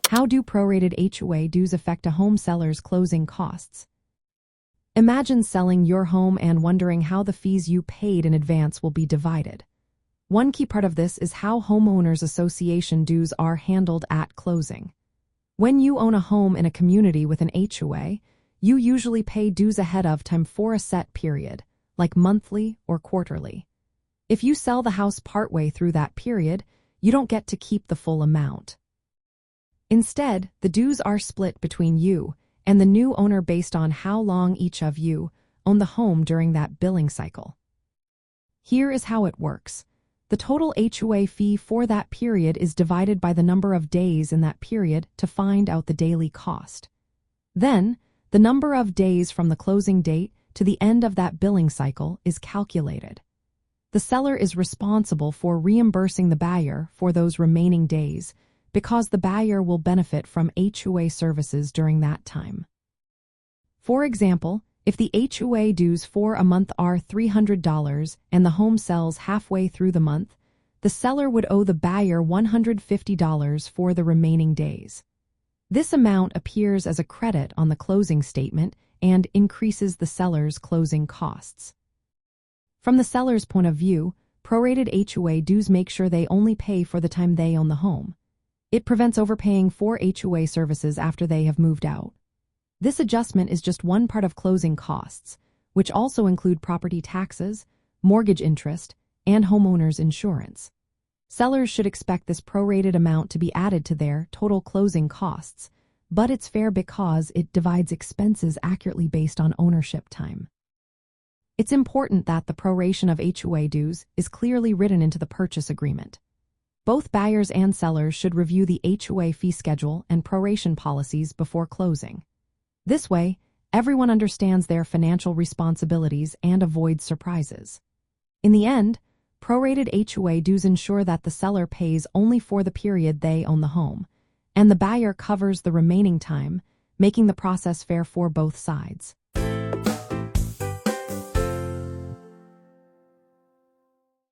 How do prorated HOA dues affect a home seller's closing costs? Imagine selling your home and wondering how the fees you paid in advance will be divided. One key part of this is how homeowners association dues are handled at closing. When you own a home in a community with an HOA, you usually pay dues ahead of time for a set period, like monthly or quarterly. If you sell the house partway through that period, you don't get to keep the full amount. Instead, the dues are split between you and the new owner based on how long each of you own the home during that billing cycle. Here is how it works. The total HOA fee for that period is divided by the number of days in that period to find out the daily cost. Then, the number of days from the closing date to the end of that billing cycle is calculated. The seller is responsible for reimbursing the buyer for those remaining days because the buyer will benefit from HOA services during that time. For example, if the HOA dues for a month are $300 and the home sells halfway through the month, the seller would owe the buyer $150 for the remaining days. This amount appears as a credit on the closing statement and increases the seller's closing costs. From the seller's point of view, prorated HOA dues make sure they only pay for the time they own the home. It prevents overpaying for HOA services after they have moved out. This adjustment is just one part of closing costs, which also include property taxes, mortgage interest, and homeowners insurance. Sellers should expect this prorated amount to be added to their total closing costs, but it's fair because it divides expenses accurately based on ownership time. It's important that the proration of HOA dues is clearly written into the purchase agreement. Both buyers and sellers should review the HOA fee schedule and proration policies before closing. This way, everyone understands their financial responsibilities and avoids surprises. In the end, prorated HOA dues ensure that the seller pays only for the period they own the home, and the buyer covers the remaining time, making the process fair for both sides.